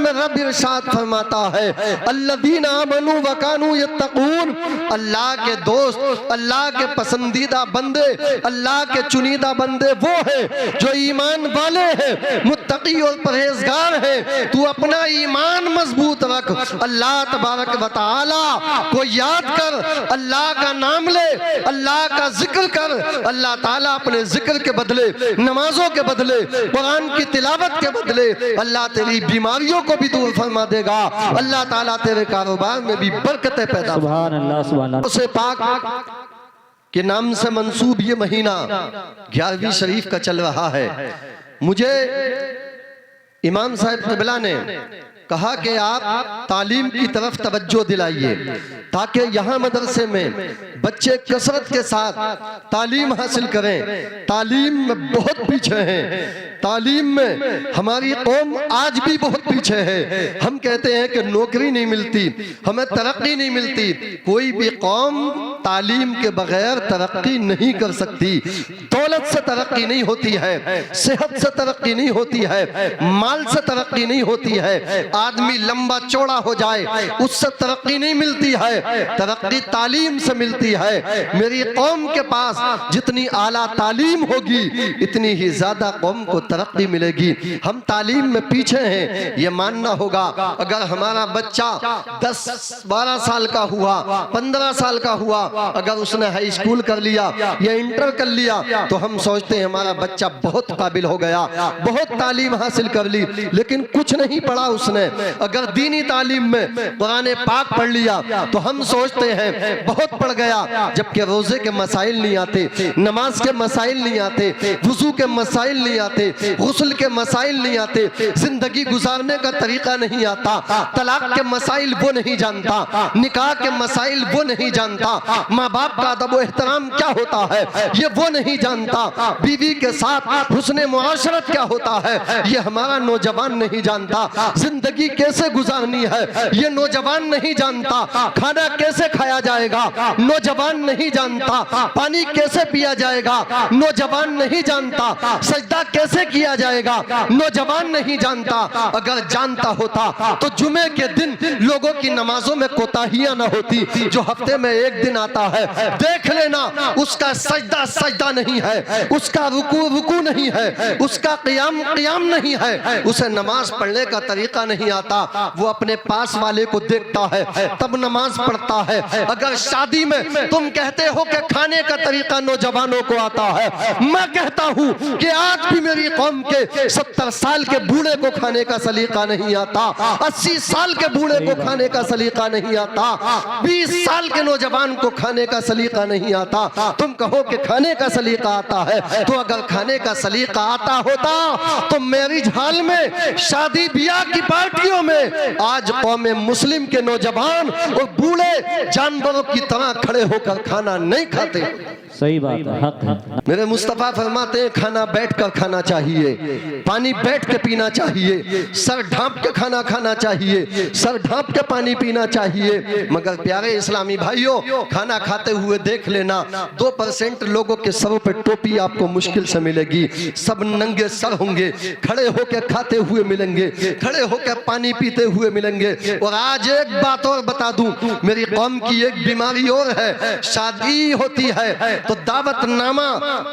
में रब इरशाद फरमाता है अल्लज़ीना आमनू व कानू यत्तकून, अल्लाह के दोस्त, अल्लाह के पसंदीदा बंदे, अल्लाह के चुनीदा बंदे वो है जो ईमान वाले हैं, मुत्तकी और परहेजगार है। तू अपना ईमान मजबूत रख, अल्लाह तबारक व तआला को याद कर, अल्लाह का नाम ले, अल्लाह का जिक्र कर। अल्लाह ताला अपने जिक्र के बदले, नमाजों के बदले, कुरान की तिलावत के बदले अल्लाह तेरी बीमारियों को भी दूर फरमा देगा। अल्लाह ताला तेरे कारोबार में भी बरकतें पैदा। सुभान अल्लाह, सुभान अल्लाह। उसे पाक के नाम से मंसूब ये महीना 11वीं शरीफ का चल रहा है। मुझे इमाम साहब क़िबला ने कहा कि आप तालीम की तरफ तवज्जो दिलाइए ताकि यहाँ मदरसे में बच्चे कसरत के साथ तालीम हासिल करें। तालीम में बहुत पीछे हैं, तालीम में हमारी कौम आज भी बहुत पीछे है। हम कहते हैं कि नौकरी नहीं मिलती, हमें तरक्की नहीं मिलती। कोई भी कौम तालीम के बगैर तरक्की नहीं कर सकती। दौलत से तरक्की नहीं होती है, सेहत से तरक्की नहीं होती है, माल से तरक्की नहीं होती है। आदमी लंबा चौड़ा हो जाए उससे तरक्की नहीं मिलती है, तरक्की तालीम से मिलती है। मेरी कौम के पास जितनी आला तालीम होगी इतनी ही ज्यादा कौम को तरक्की मिलेगी। हम तालीम में पीछे हैं ये मानना होगा। अगर हमारा बच्चा 10-12 साल का हुआ, 15 साल का हुआ, अगर उसने हाई स्कूल कर लिया या इंटर कर लिया तो हम सोचते हैं हमारा बच्चा बहुत काबिल हो गया, बहुत तालीम हासिल कर ली, लेकिन कुछ नहीं पढ़ा उसने। अगर दीनी तालीम में कुरान पाक पढ़ लिया तो हम सोचते हैं बहुत पढ़ गया, जबकि रोजे के मसाइल नहीं आते, नमाज के मसाइल नहीं आते, वुजू के मसाइल नहीं आते, गुस्ल के मसाइल नहीं आते, जिंदगी गुजारने का तरीका नहीं आता, तलाक के मसाइल वो नहीं जानता, निकाह के मसाइल वो नहीं जानता, माँ बाप का अदब व एहतराम क्या होता है ये वो नहीं जानता, बीवी के साथ हुस्ने मुआशरत क्या होता है ये हमारा नौजवान नहीं जानता, जिंदगी कैसे गुजारनी है ये नौजवान नहीं जानता, खाना कैसे खाया जाएगा नौजवान नहीं जानता, पानी कैसे पिया जाएगा नौजवान नहीं जानता, सजदा कैसे किया जाएगा नौजवान नहीं जानता। अगर जानता होता तो जुमे के दिन लोगों की नमाजों में कोताहियां न होती। जो हफ्ते में एक दिन आता है देख लेना उसका सजदा सजदा नहीं है, उसका रुकू रुकू नहीं है, उसका क़ियाम क़ियाम नहीं है, उसे नमाज पढ़ने का तरीका नहीं आता। वो अपने पास वाले को देखता है तब नमाज पढ़ता है। अगर शादी में तुम कहते हो कि खाने का तरीका नौजवानों को आता है, मैं कहता हूं कि आज भी मेरी कौम के 70 साल के बूढ़े को खाने का सलीका नहीं आता, 80 साल के बूढ़े को खाने का सलीका नहीं आता, 20 साल के नौजवान को खाने का सलीका नहीं आता। तुम कहो कि खाने का सलीका आता है, तो अगर खाने का सलीका आता होता तो मैरिज हॉल में, शादी ब्याह की पार्टियों में आज कौम मुस्लिम के नौजवान और बूढ़े जानवरों की तरह खड़े होकर खाना नहीं खाते। सही बात है, हक है। मेरे मुस्तफा फरमाते हैं खाना बैठकर खाना चाहिए, पानी बैठ के पीना चाहिए, सर ढांप के खाना खाना चाहिए, सर ढांप के पानी पीना चाहिए। मगर प्यारे इस्लामी भाइयों, खाना खाते हुए देख लेना 2% लोगों के सरों पे टोपी आपको मुश्किल से मिलेगी। सब नंगे सर होंगे, खड़े होकर खाते हुए मिलेंगे, खड़े होकर पानी पीते हुए मिलेंगे। और आज एक बात और बता दूं, मेरी कौम की एक बीमारी और है, शादी होती है तो दावतनामा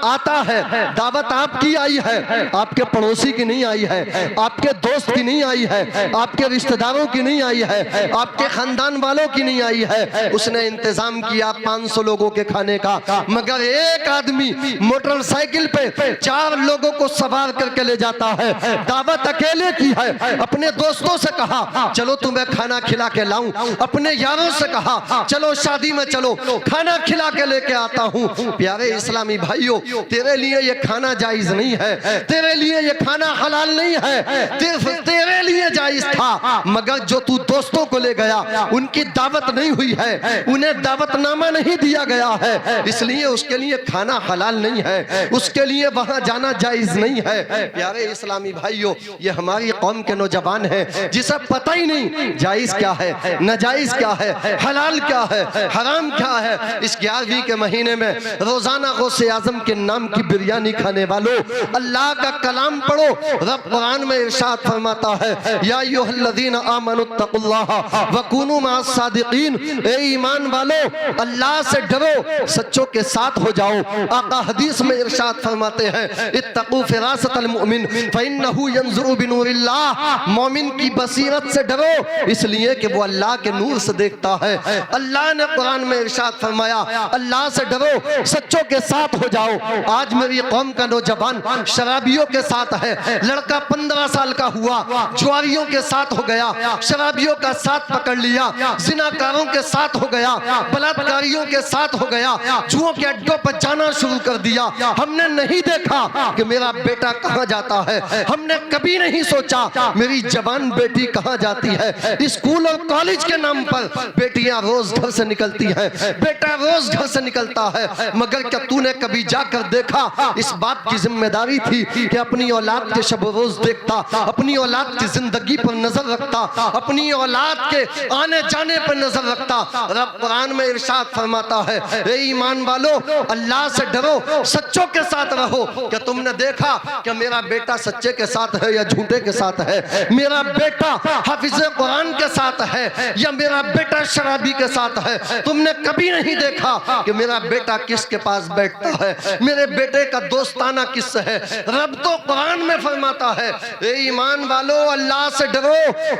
आता है, दावत आपकी आई है, आपके पड़ोसी की नहीं आई है, आपके दोस्त की नहीं आई है, आपके रिश्तेदारों की नहीं आई है, आपके खानदान वालों की नहीं आई है। उसने इंतजाम किया 500 लोगों के खाने का, मगर एक आदमी मोटरसाइकिल पे 4 लोगों को सवार करके ले जाता है। दावत अकेले की है, अपने दोस्तों से कहा चलो तुम्हें खाना खिला के लाऊं, अपने यारों से कहा चलो शादी में चलो खाना खिला के लेके आता हूं। प्यारे इस्लामी भाइयों, तेरे लिए ये खाना जायज नहीं है, तेरे लिए ये खाना हलाल नहीं है, तेरे लिए जायज था, मगर जो तू दोस्तों को ले गया उनकी दावत नहीं हुई है, उन्हें दावतनामा नहीं दिया गया है, इसलिए उसके लिए खाना हलाल नहीं है, उसके लिए वहां जाना जायज नहीं है। प्यारे इस्लामी भाइयों, ये हमारी कौम के नौजवान हैं जिसे पता ही नहीं जायज क्या है, नाजायज क्या है, हलाल क्या है, हराम क्या है। इस 11वीं के महीने में रोजाना गौसे आजम के नाम की बिरयानी खाने वालों, अल्लाह का कलाम पढ़ो। रब कुरान में इरशाद फरमाता है या अय्युहल्लज़ीना आमनुत्तकुल्लाह वकूनू मअस सादिकीन, ए ईमान वालो अल्लाह से डरो, सच्चों के साथ हो जाओ। आका हदीस में इरशाद फरमाते हैं इत्तकू फिरासतल मुमिन फइन्नहु यंजुरु बिनूरिल्लाह, मोमिन की बसीरत से डरो इसलिए कि वो अल्लाह के नूर से देखता है। अल्लाह ने कुरान में इरशाद फरमाया अल्लाह से डरो, सच्चों के साथ हो जाओ। आज मेरी कौम का नौजवान शराबियों के साथ है, लड़का 15 साल का हुआ जुआरियों के साथ हो गया, शराबियों का साथ पकड़ लिया, जिनाकारों के साथ हो गया, बलात्कारियों के साथ हो गया, जुओं के अड्डों पर जाना शुरू कर दिया। हमने नहीं देखा कि मेरा बेटा कहां जाता है, हमने कभी नहीं सोचा मेरी जवान बेटी कहां जाती है। स्कूल और कॉलेज के नाम पर बेटियां रोज घर से निकलती हैं, बेटा रोज घर से निकलता है, मगर क्या तूने कभी जाकर देखा? इस बात की जिम्मेदारी थी कि अपनी औलाद के शब रोज देखता, अपनी औलाद की जिंदगी पर नजर रखता, अपनी औलाद के आने जाने पर नजर रखता। रब कुरान में इरशाद फरमाता है ए ईमान वालो अल्लाह से डरो, सच्चों के साथ रहो। क्या तुमने देखा कि मेरा बेटा सच्चे के साथ है या झूठे के साथ है? मेरा बेटा हाफिज कुरान के साथ है या मेरा बेटा शराबी के साथ है? तुमने कभी नहीं देखा कि मेरा बेटा किसके पास बैठता है, मेरे बेटे का दोस्ताना किससे है? रब तो कुरान में फरमाता है ए ईमान वालो अल्लाह से डरो,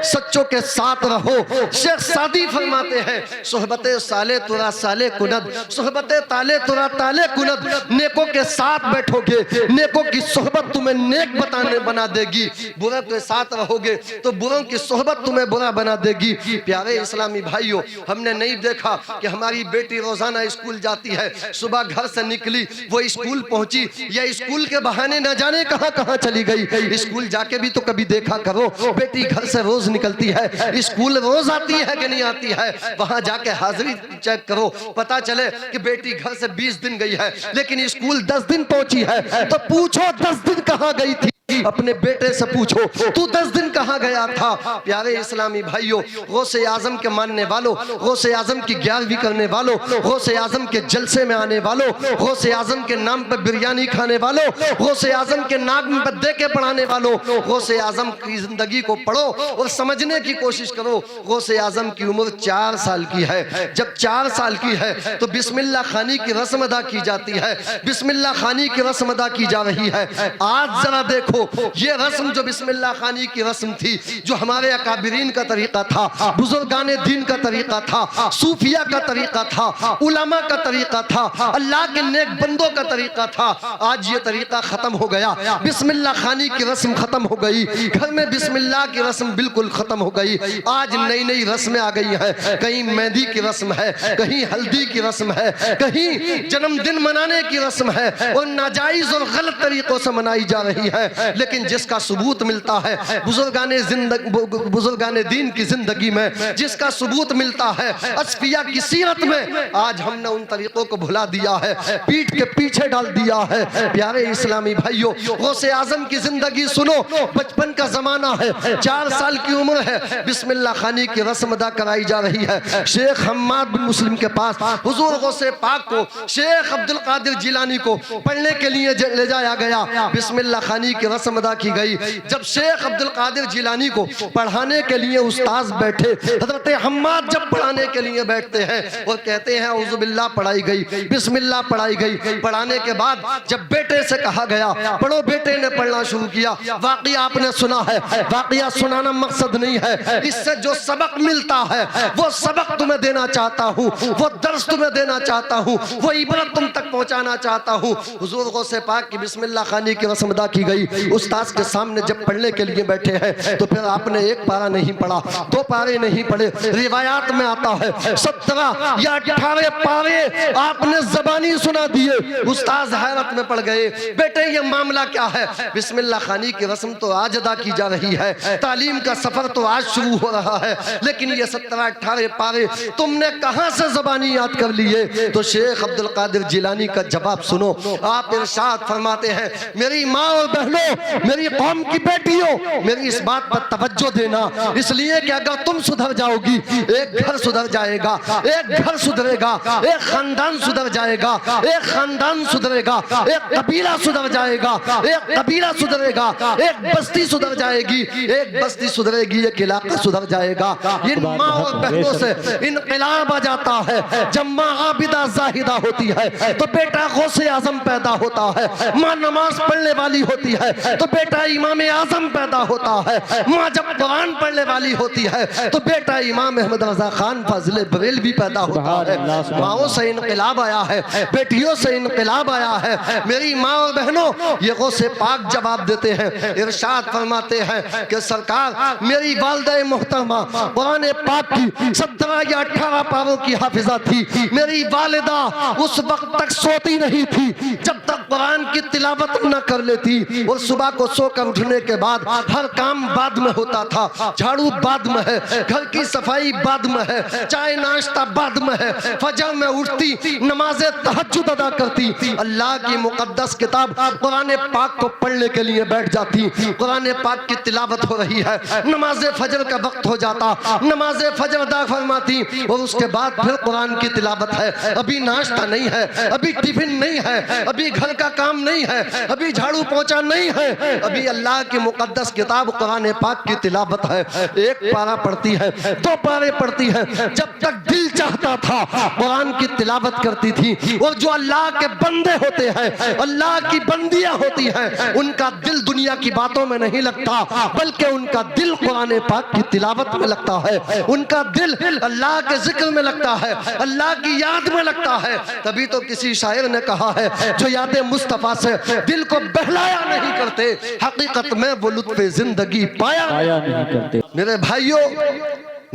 सच्चों के साथ रहो। शेख सादी फरमाते हैं सोहबते साले तुरा साले कुनद, सोहबते ताले तुरा ताले कुनद, नेकों के साथ बैठोगे नेकों की सोहबत तुम्हें नेक बना देगी, बुरा के साथ रहोगे तो बुरों की सोहबत तुम्हें बुरा बना देगी। प्यारे इस्लामी भाइयों, हमने नहीं देखा कि हमारी बेटी रोजाना स्कूल जाती है, सुबह घर से निकली वो स्कूल पहुंची या स्कूल के बहाने न जाने कहां कहां चली गई। स्कूल जाके भी तो कभी देखा करो, बेटी घर से रोज निकलती है, स्कूल रोज आती है कि नहीं आती है, वहां जाके हाजिरी चेक करो, पता चले कि बेटी घर से 20 दिन गई है लेकिन स्कूल 10 दिन पहुंची है, तो पूछो 10 दिन कहां गई थी? अपने बेटे से पूछो तू 10 दिन कहां गया था? प्यारे इस्लामी भाइयों, गौसे आजम के मानने वालों, गौसे आजम की ग्यारहवीं करने वालों, गौसे आजम के जलसे में आने वालों, गौसे आजम के नाम पर बिरयानी खाने वालों, गौसे आजम के नाम पर दे के पढ़ाने वालों, गौसे आजम की जिंदगी को पढ़ो और समझने की कोशिश करो। गौसे आजम की उम्र 4 साल की है, जब 4 साल की है तो बिस्मिल्लाह खानी की रस्म अदा की जाती है, बिस्मिल्लाह खानी की रस्म अदा की जा रही है। आज जरा देखो ये रस्म जो बिस्मिल्लाह खानी की रस्म थी, जो हमारे अकाबिरीन का तरीका था, बुजुर्गाने दीन का तरीका था, सूफिया का तरीका था, उलमा का तरीका था, अल्लाह के नेक बंदों का तरीका था, आज ये तरीका खत्म हो गया। बिस्मिल्लाह खानी की रस्म खत्म हो गई, घर में बिस्मिल्लाह की रस्म बिल्कुल खत्म हो गई। आज नई नई रस्में आ गई है, कहीं मेहंदी की रस्म है, कहीं हल्दी की रस्म है, कहीं जन्मदिन मनाने की रस्म है और नाजायज और गलत तरीकों से मनाई जा रही है। लेकिन जिसका सबूत मिलता है बुजुर्गाने दीन की जिंदगी में, जिसका सबूत मिलता है असफिया की सीरत में, आज हमने उन तरीकों को भुला दिया है, पीठ के पीछे डाल दिया है। प्यारे इस्लामी भाइयों, गौसे आजम की जिंदगी सुनो, बचपन का जमाना है, 4 साल की उम्र है, बिस्मिल्लाह खानी की रस्म अदा कराई जा रही है। शेख हम्माद बिन मुस्लिम के पास हुजूर गौसे पाक को, शेख अब्दुल कादिर जिलानी को पढ़ने के लिए ले जाया गया, बिस्मिल्लाह खानी की रस्म अदा की गई। जब शेख अब्दुल कादिर जिलानी को पढ़ाने के लिए उस्ताद बैठे, हजरत हम्माद जब पढ़ाने के लिए बैठते हैं और कहते हैं औज़ु बिल्लाह, पढ़ाई गई, बिस्मिल्लाह पढ़ाई गई। पढ़ाने के बाद जब बेटे से कहा गया पढ़ो, बेटे ने पढ़ना शुरू किया। वाक़िया आपने सुना है, वाक़िया सुनाना मकसद नहीं है, इससे जो सबक मिलता है वो सबक तुम्हें देना चाहता हूँ, वो दर्स तुम्हें देना चाहता हूँ, वो इबरत तुम तक पहुँचाना चाहता हूँ। हुजूर गौसे पाक की बिस्मिल्लाह खानी की रस्म अदा की गई। उस्ताद के सामने जब पढ़ने के लिए बैठे हैं तो फिर आपने 1 पारा नहीं पढ़ा, 2 पारे नहीं पढ़े, रिवायात में आता है 17 या 18 पारे आपने ज़बानी सुना दिए। उस्ताद हैरत में पड़ गए, बेटे ये मामला क्या है? बिस्मिल्लाह खानी की रस्म तो आज अदा की जा रही है, तालीम का सफर तो आज शुरू हो रहा है, लेकिन ये 17-18 पारे तुमने कहां से ज़बानी याद कर लिए? तो शेख अब्दुल कादिर जिलानी का जवाब सुनो। आप इरशाद फरमाते हैं मेरी माँ और बहनों, मेरी कौम की बेटियों, मेरी इस बात पर तवज्जो देना, इसलिए कि अगर तुम सुधर जाओगी, एक घर सुधर जाएगा, एक घर सुधरेगा, एक खानदान सुधर जाएगा, एक खानदान सुधरेगा, एक कबीला सुधर जाएगा, एक कबीला सुधरेगा, एक बस्ती सुधर जाएगी, एक बस्ती सुधरेगी, एक इलाका सुधर जाएगा। इन माँ और बहनों से इनकलाब आ जाता है। जब माँ आबिदा जाहिदा होती है तो बेटा गौसे आजम पैदा होता है। माँ नमाज पढ़ने वाली होती है तो बेटा इमाम आजम पैदा होता है। माँ जब कुरान पढ़ने वाली होती है तो बेटा इमाम अहमद रजा खान फजले बरेलवी पैदा होता है। माओ से इनकलाब आया है, बेटियों से इनकलाब आया है। मेरी माँ और बहनों, ये गौसे पाक जवाब देते हैं, इरशाद फरमाते हैं कि सरकार, मेरी वालिदा मोहतरमा कुरान पाक की 17 या 18 पारों की हाफिजा थी। मेरी वालिदा उस वक्त तक सोती नहीं थी जब तक कुरान की तिलावत न कर लेती। और सुबह को सोकर उठने के बाद हर काम बाद में होता था। झाड़ू बाद में है, घर की सफाई बाद में है, चाय नाश्ता बाद में है। फजर में उठती, नमाज़े तहज्जुद अदा करती, अल्लाह की मुकद्दस किताब कुरान पाक को पढ़ने के लिए बैठ जाती। कुरान पाक की तिलावत हो रही है, नमाज़े फजर का वक्त हो जाता, नमाज़े फजर अदा फरमाती और उसके बाद फिर कुरान की तिलावत है। अभी नाश्ता नहीं है, अभी टिफिन नहीं है, अभी घर का काम नहीं है, अभी झाड़ू पोंछा नहीं है, अभी अल्लाह की मुकद्दस किताब कुरान पाक की तिलावत है। एक पारा पढ़ती है, 2 पारे पढ़ती है, जब तक दिल चाहता था कुरान की तिलावत करती थी। और जो अल्लाह के बंदे होते हैं, अल्लाह की बंदियां होती हैं, उनका दिल दुनिया की बातों में नहीं लगता, बल्कि उनका दिल कुरान पाक की तिलावत में लगता है। उनका दिल अल्लाह के जिक्र में लगता है, अल्लाह की याद में लगता है। तभी तो किसी शायर ने कहा है, जो याद मुस्तफा से दिल को बहलाया नहीं करते, हकीकत में वो लुत्फ़े जिंदगी पाया नहीं करते। मेरे भाइयों,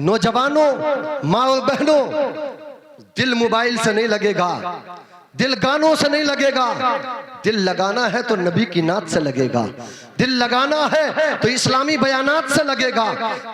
नौजवानों, माँ और बहनों, दिल मोबाइल से नहीं लगेगा, दिल गानों से नहीं लगेगा। दिल लगाना है तो नबी की नात से लगेगा। दिल लगाना है तो इस्लामी बयानात से लगेगा।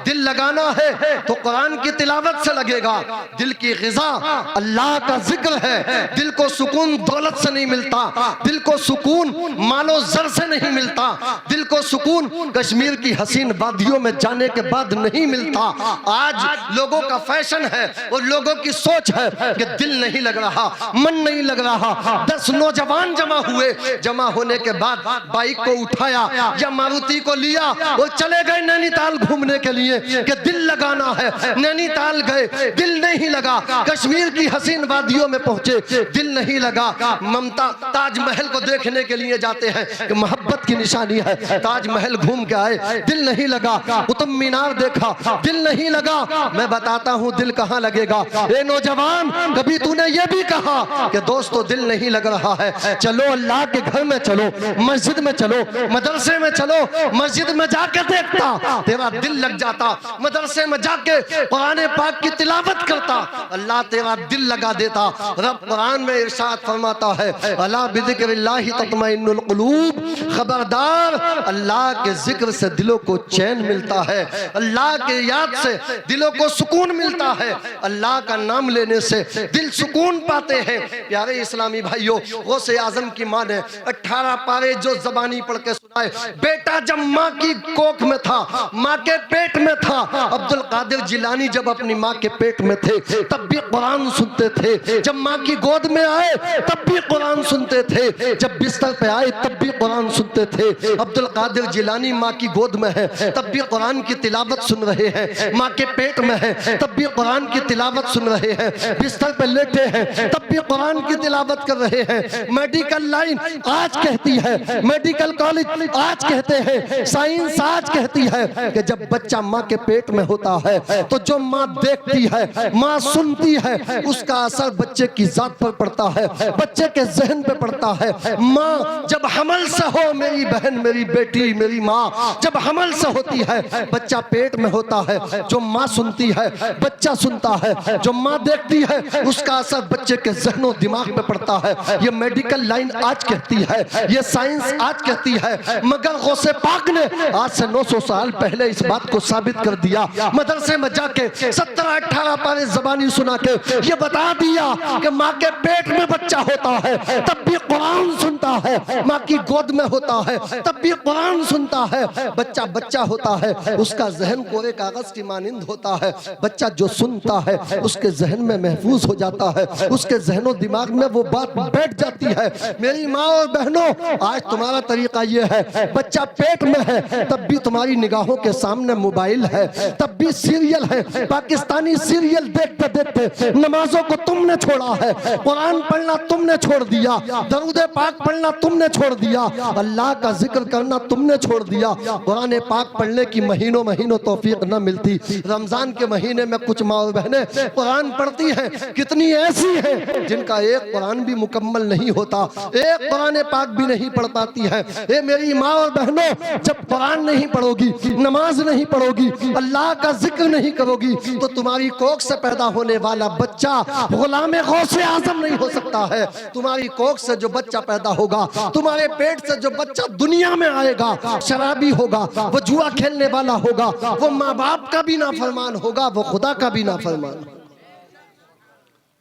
दिल लगाना है तो कुरान की तिलावत से लगेगा। दिल की ग़िज़ा अल्लाह का जिक्र है। दिल को सुकून दौलत से नहीं मिलता, दिल को सुकून मालो ज़र से नहीं मिलता, दिल को सुकून कश्मीर की हसीन वादियों में जाने के बाद नहीं मिलता। आज लोगों का फैशन है और लोगों की सोच है कि दिल नहीं लग रहा, मन नहीं लग रहा। 10 नौजवान जमा हुए, जमा होने के बाद बाइक को उठाया या मारुति को लिया और चले गए नैनीताल घूमने के लिए कि दिल लगाना है। नैनीताल गए, दिल नहीं लगा। कश्मीर की हसीन वादियों में पहुंचे, दिल नहीं लगा। ममता ताजमहल को देखने के लिए जाते हैं कि मोहब्बत की निशानी है, ताजमहल घूम के आए, दिल नहीं लगा। कुतुब मीनार देखा, दिल नहीं लगा। मैं बताता हूँ दिल कहाँ लगेगा। ए नौजवान, कभी तूने ये भी कहा कि दोस्तों दिल नहीं लग रहा है, चलो अल्लाह के घर में चलो, मस्जिद में चलो, मदरसे में चलो, मस्जिद में जाके देखता तेरा दिल लग जाता। मदरसे में जाके कुरान पाक की तिलावत करता, अल्लाह तेरा दिल लगा देता। रब कुरान में इरशाद फरमाता है, अला बिज़िक्रिल्लाहि तत्मइन्नुल क़ुलूब, खबरदार अल्लाह के जिक्र से दिलों को चैन मिलता है, अल्लाह के याद से दिलों को सुकून मिलता है, अल्लाह का नाम लेने से दिल सुकून पाते हैं। प्यारे इस्लामी भाइयों, गौसे आजम की माँ ने 18 पारे जो ज़बानी पढ़ के सुनाए। बेटा जब माँ की कोख में था, माँ के पेट में था, अब्दुल कादिर जिलानी जब अपनी माँ के पेट में थे तब भी कुरान सुनते थे। जब माँ की गोद में आए तब भी कुरान सुनते थे, जब बिस्तर पे आए तब भी कुरान सुनते थे। अब्दुल कादिर जिलानी माँ की गोद में है तब भी कुरान की तिलावत सुन रहे हैं, माँ के पेट में है तब भी कुरान की तिलावत सुन रहे हैं, बिस्तर पे लेटे हैं तब भी कुरान की तिलावत कर रहे हैं। मेडिकल लाइन आज कहती है, मेडिकल कॉलेज आज कहते हैं, साइंस आज कहती है कि जब बच्चा माँ के पेट में होता है तो जो माँ देखती है, माँ सुनती है, उसका असर बच्चे की जात पर पड़ता है, बच्चे के जहन पे पड़ता है। माँ जब हमल से हो, मेरी बहन, मेरी बेटी, मेरी माँ जब हमल से होती है, बच्चा पेट में होता है, जो माँ सुनती है बच्चा सुनता है, जो माँ देखती है उसका असर बच्चे के जहनों दिमाग पे पड़ता है। ये मेडिकल लाइन आज कहती है, ये साइंस आज कहती है, मगर गौसे पाक ने आज से 900 साल पहले इस बात को साबित कर दिया। मदरसे में जाके 17-18 पारे ज़बानी सुना के ये बता दिया कि माँ के पेट में बच्चा होता है तब भी कुरान सुनता है, माँ की गोद में होता है तब भी कुरान सुनता है। बच्चा बच्चा होता है, उसका जहन कोरे कागज की मानिंद होता है। बच्चा जो सुनता है उसके जहन में महफूज हो जाता है, उसके जहनो दिमाग में वो बात बैठ जाती है। मेरी माँ और बहनों, आज तुम्हारा तरीका ये है, बच्चा पेट में है तब भी तुम्हारी निगाहों के सामने मोबाइल है, तब भी सीरियल है, पाकिस्तानी सीरियल देखते देखते नमाजों को तुमने छोड़ा है, कुरान पढ़ना तुमने छोड़ दिया, दरूद पाक पढ़ना तुमने छोड़ दिया, अल्लाह का जिक्र करना तुमने छोड़ दिया। कुरान पाक पढ़ने की महीनों महीनों तौफीक न मिलती, रमजान के महीने में कुछ माँ और बहनें कुरान पढ़ती हैं, कितनी ऐसी हैं जिनका एक कुरान भी मुकम्मल नहीं होता, एक कुरान पाक भी नहीं पढ़ पाती है। ए मेरी माँ और बहनों, जब कुरान नहीं पढ़ोगी, नमाज नहीं पढ़ोगी, अल्लाह का जिक्र नहीं करोगी तो तुम्हारी कोख से पैदा होने वाला बच्चा गुलाम गौसे आजम नहीं हो सकता है। तुम्हारी कोख से जो बच्चा पैदा होगा, तुम्हारे पेट से जो बच्चा दुनिया में आएगा, शराबी होगा, वो जुआ खेलने वाला होगा, वो माँ बाप का भी नाफरमान होगा, वो खुदा का भी नाफरमान।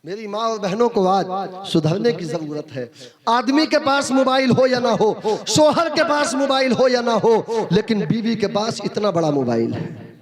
मेरी माँ और बहनों को आज सुधरने की जरूरत है। आदमी के पास मोबाइल हो या ना हो, शोहर के पास मोबाइल हो या ना हो, लेकिन बीवी के पास इतना बड़ा मोबाइल है।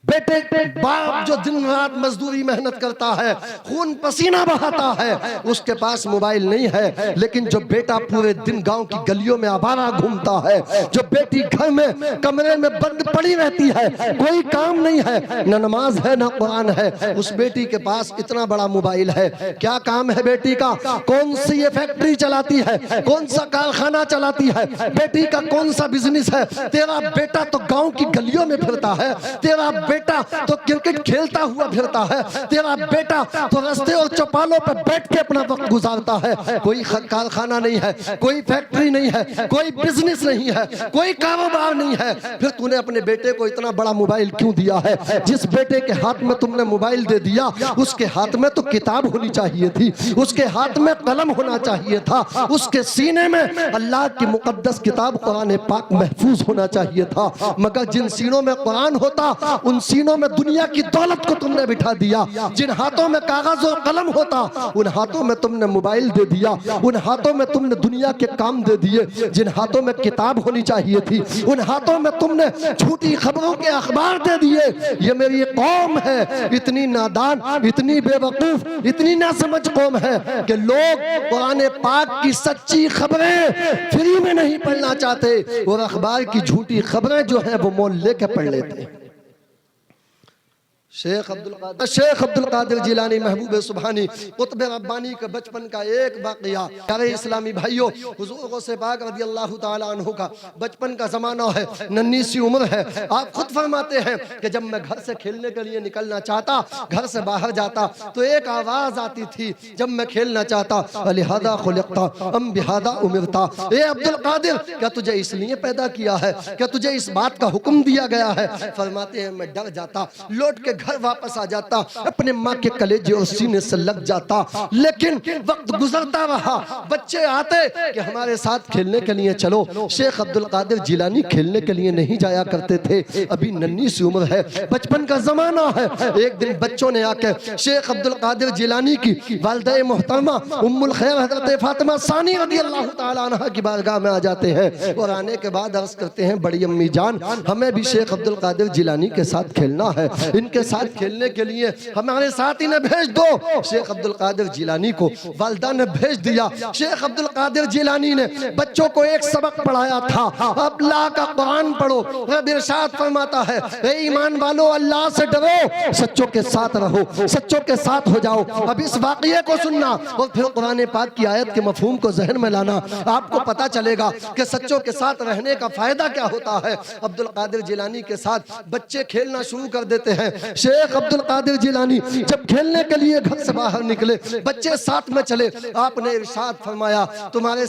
बेटे बाप जो दिन रात मजदूरी मेहनत करता है, खून पसीना बहाता है, उसके पास मोबाइल नहीं है, लेकिन जो बेटा पूरे दिन गांव की गलियों में आवारा घूमता है, जो बेटी घर में कमरे में बंद पड़ी रहती है, कोई काम नहीं है, न नमाज है न कुरान है, उस बेटी के पास इतना बड़ा मोबाइल है। क्या काम है बेटी का? कौन सी ये फैक्ट्री चलाती है, कौन सा कारखाना चलाती है, बेटी का कौन सा बिजनेस है? तेरा बेटा तो गांव की गलियों में फिरता है, तेरा बेटा तो क्रिकेट खेलता हुआ फिरता है, तेरा बेटा तो रास्ते और चौपालों पर बैठ के अपना वक्त गुजारता है। कोई कारखाना नहीं है, कोई फैक्ट्री नहीं है, कोई बिजनेस नहीं है, कोई कारोबार नहीं है, फिर तूने अपने बेटे को इतना बड़ा मोबाइल क्यों दिया है? जिस बेटे के हाथ में तुमने मोबाइल दे दिया, उसके हाथ में तो किताब होनी चाहिए थी, उसके हाथ में कलम होना चाहिए था, उसके सीने में अल्लाह की मुकद्दस किताब कुरान पाक महफूज होना चाहिए था। मगर जिन सीनों में कुरान होता, उन सीनों में दुनिया की दौलत को तुमने बिठा दिया। जिन हाथों में कागज और कलम होता, उन हाथों में तुमने मोबाइल दे दिया, उन हाथों में तुमने दुनिया के काम दे दिए। जिन हाथों में किताब होनी चाहिए थी, उन हाथों में तुमने झूठी खबरों के अखबार दे दिए। ये मेरी कौम है, इतनी नादान, इतनी बेवकूफ, इतनी नासमझ कौम है कि लोग कुरान पाक की सच्ची खबरें फ्री में नहीं पढ़ना चाहते और अखबार की झूठी खबरें जो है वो मोल लेके पढ़ लेते हैं। शेख अब्दुल कादिर जिलानी महबूब सुबहानी कुतुब रब्बानी के बचपन का एक वाक़या। प्यारे इस्लामी भाइयों, हुजूर गौसे पाक रज़ी अल्लाह ताला अन्हु का बचपन का ज़माना है, नन्ही सी उम्र है। आप खुद फरमाते हैं कि जब मैं घर से खेलने के लिए निकलना चाहता, घर से बाहर जाता, तो एक आवाज़ आती थी जब मैं खेलना चाहता, लिहाजा खुलिक़ता अम बिहादा उमिरता। ए अब्दुल कादिर, क्या तुझे इसलिए पैदा किया है, क्या तुझे इस बात का हुक्म दिया गया है? फरमाते हैं मैं डर जाता, लौट के घर वापस आ जाता, अपने माँ के कलेजे और सीने से लग जाता। लेकिन वक्त गुजरता रहा, बच्चे आते कि हमारे साथ खेलने के लिए चलो। शेख अब्दुल कादिर जिलानी खेलने के लिए नहीं जाया करते थे, अभी नन्ही सी उम्र है, बचपन का जमाना है। एक दिन बच्चों ने आके शेख अब्दुल कादिर जिलानी की वालिदा मोहतरमा उम्मुल खैर हज़रत फातिमा सानी रज़ी अल्लाह ताला अन्हा की बारगाह में आ जाते हैं और आने के बाद अर्ज करते हैं, बड़ी अम्मी जान, हमें भी शेख अब्दुल कादिर जिलानी के साथ खेलना है, इनके साथ खेलने के लिए हमारे साथ इन्हें भेज दो। शेख अब्दुल कादिर जिलानी को वालिदा ने भेज दिया। शेख अब्दुल कादिर जिलानी ने बच्चों को एक सबक पढ़ाया था, अल्लाह का कुरान पढ़ो। रब इरशाद फरमाता है, ए ईमान वालो, अल्लाह से डरो, सच्चों के साथ रहो, सच्चों के साथ हो जाओ। अब इस वाक़ये को सुनना और फिर कुरान पाक की आयत के मफहूम को जहन में लाना, आपको पता चलेगा कि सच्चों के साथ रहने का फायदा क्या होता है। अब्दुल कादिर जिलानी के साथ बच्चे खेलना शुरू कर देते हैं। शेख अब्दुल कादिर जिलानी जब खेलने के लिए घर से बाहर निकले, बच्चे साथ में चले, आपने इरशाद फरमाया तुम्हारे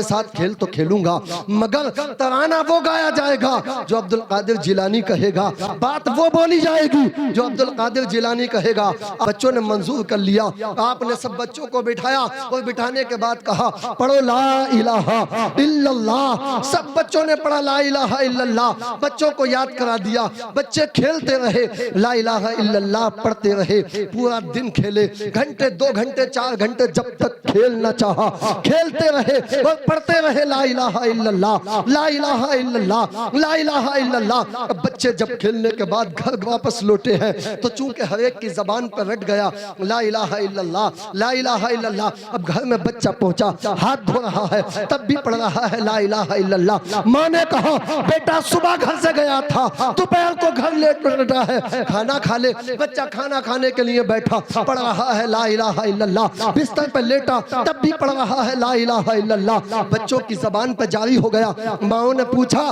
साथ खेल तो खेलूंगा, मगर तराना वो गाया जाएगा जो अब्दुल कादिर जिलानी कहेगा, बात वो बोली जाएगी जो अब्दुल कादिर जिलानी कहेगा। बच्चों ने मंजूर कर लिया। आपने सब बच्चों को बिठाया और बिठाने के बाद कहा पढ़ो ला इलाहा इल्लल्लाह। सब बच्चों ने पढ़ा ला इलाहा इल्लल्लाह, बच्चों को याद करा दिया। बच्चे खेलते रहे, ला इलाहा इल्लल्लाह पढ़ते रहे, पूरा दिन खेले, घंटे 2 घंटे 4 घंटे, जब तक खेलना चाहा खेलते रहे और पढ़ते रहे ला इलाहा इल्लल्लाह, ला इलाहा इल्लल्लाह, ला इलाहा इल्लल्लाह। अब बच्चे जब खेलने के बाद घर वापस लौटे हैं तो चूंकि हर एक की जबान पर रट गया ला इलाहा इल्लल्लाह, ला इलाहा इल्लल्लाह। अब घर में बच्चा पहुंचा, हाथ धो रहा है, तब भी पढ़ रहा है ला इलाहा इल्लल्लाह। माँ ने कहा बेटा सुबह घर से गया था, दोपहर को घर लेट बैठा है, खाना खा ले। बच्चा खाना खाने के लिए बैठा, पढ़ रहा है ला इलाहा इल्लल्लाह। बिस्तर पर लेटा, तब भी पढ़ रहा है ला इलाहा इल्लल्लाह। बच्चों की जबान पर जारी हो गया। माँ ने पूछा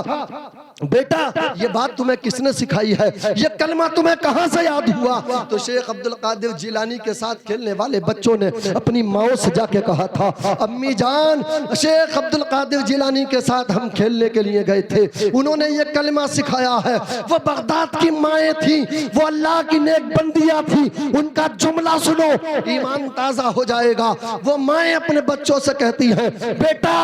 बेटा ये बात तुम्हें किसने सिखाई है, ये कलमा तुम्हें कहां से याद हुआ? तो शेख अब्दुल कादिर जिलानी के साथ खेलने वाले बच्चों ने अपनी माँ से जाके कहा था अम्मी जान, शेख अब्दुल कादिर जिलानी के साथ हम खेलने के लिए गए थे, उन्होंने ये कलमा सिखाया है। वो बगदाद की माएँ थी, वो अल्लाह की नेक बंदियां थी, उनका जुमला सुनो ईमान ताजा हो जाएगा। वो माएँ अपने बच्चों से कहती हैं बेटा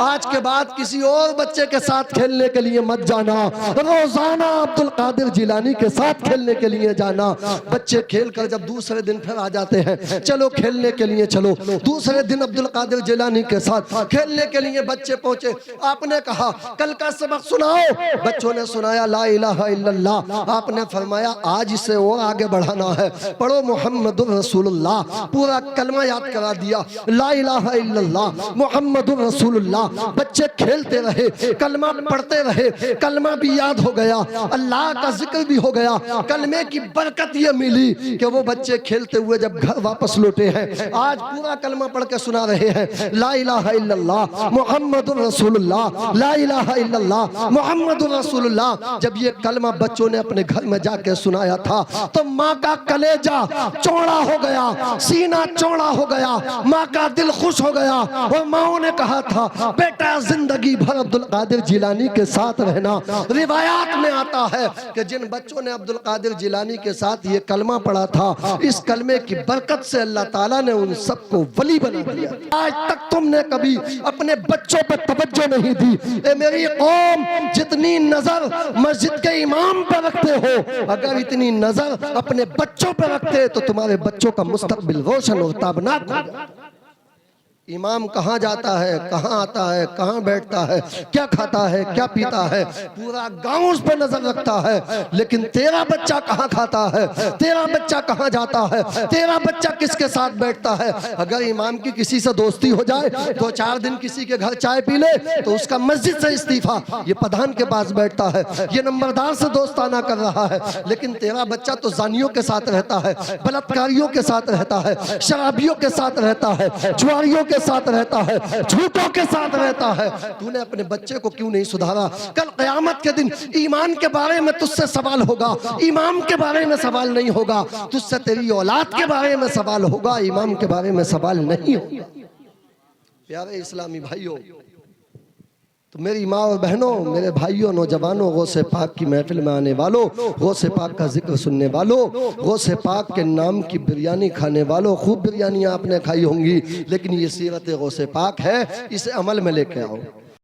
आज के बाद किसी और बच्चे के साथ खेलने के लिए मत जाना, रोजाना अब्दुल कादिर जिलानी के साथ खेलने के लिए जाना। बच्चे खेल कर जब दूसरे दिन फिर आ जाते हैं, चलो खेलने के लिए चलो। दूसरे दिन अब्दुल कादिर जिलानी के साथ खेलने के लिए बच्चे पहुंचे। आपने कहा कल का सबक सुनाओ, बच्चों ने सुनाया ला इलाहा इल्लल्लाह। आपने फरमाया आज इसे और आगे बढ़ाना है, पढ़ो मुहम्मदुर रसूलुल्लाह। पूरा कलमा याद करा दिया ला इलाहा इल्लल्लाह मुहम्मदुर रसूलुल्लाह। बच्चे खेलते रहे, कलमा पढ़ते रहे, कलमा भी याद हो गया, अल्लाह का जिक्र भी हो गया। कलमे की बरकत ये मिली कि वो बच्चे खेलते हुए जब घर वापस लौटे हैं, आज पूरा कलमा पढ़ के सुना रहे हैं ला इलाहा इल्लल्लाह मुहम्मदुर रसूलुल्लाह, ला इलाहा इल्लल्लाह मुहम्मदुर रसूलुल्लाह। जब ये कलमा बच्चों ने अपने घर में जाके सुनाया था तो माँ का कलेजा चौड़ा हो गया, सीना चौड़ा हो गया, माँ का दिल खुश हो गया। और माँ ने कहा था बेटा जिंदगी भर अब्दुल कादिर जिलानी के साथ रहना। रिवायात में आता है कि जिन बच्चों ने अब्दुल कादिर जिलानी के साथ ये कलमा पढ़ा था, इस कलमे की बरकत से अल्लाह ताला ने उन सबको वली बना दिया। आज तक तुमने कभी अपने बच्चों पर तवज्जो नहीं दी। ए मेरी कौम, जितनी नजर मस्जिद के इमाम पर रखते हो, अगर इतनी नजर अपने बच्चों पर रखते तो तुम्हारे बच्चों का मुस्तकबिल रोशन और ताबनाक हो जाता। इमाम कहाँ जाता है, कहाँ आता है, कहाँ बैठता है, क्या खाता है, क्या पीता है, पूरा गांव उस पर नजर रखता है। लेकिन तेरा बच्चा कहाँ खाता है, तेरा बच्चा कहाँ जाता है, तेरा बच्चा किसके साथ बैठता है। अगर इमाम की किसी से दोस्ती हो जाए, 2-4 दिन किसी के घर चाय पी ले तो उसका मस्जिद से इस्तीफा, ये प्रधान के पास बैठता है, ये नंबरदार से दोस्ताना कर रहा है। लेकिन तेरा बच्चा तो जानियों के साथ रहता है, बलात्कारियों के साथ रहता है, शराबियों के साथ रहता है, जुआरियों के साथ रहता है, झूठों के साथ रहता है। तूने अपने बच्चे को क्यों नहीं सुधारा? कल क़यामत के दिन ईमान के बारे में तुझसे सवाल होगा, इमाम के बारे में सवाल नहीं होगा। तुझसे तेरी औलाद के बारे में सवाल होगा, इमाम के बारे में सवाल नहीं होगा। प्यारे इस्लामी भाइयों, तो मेरी माँ और बहनों, मेरे भाइयों, नौजवानों, गौसे पाक की महफिल में आने वालों, गौसे पाक का जिक्र सुनने वालों, गौसे पाक के नाम की बिरयानी खाने वालों, खूब बिरयानी आपने खाई होंगी, लेकिन ये सीरत गौसे पाक है, इसे अमल में लेके आओ।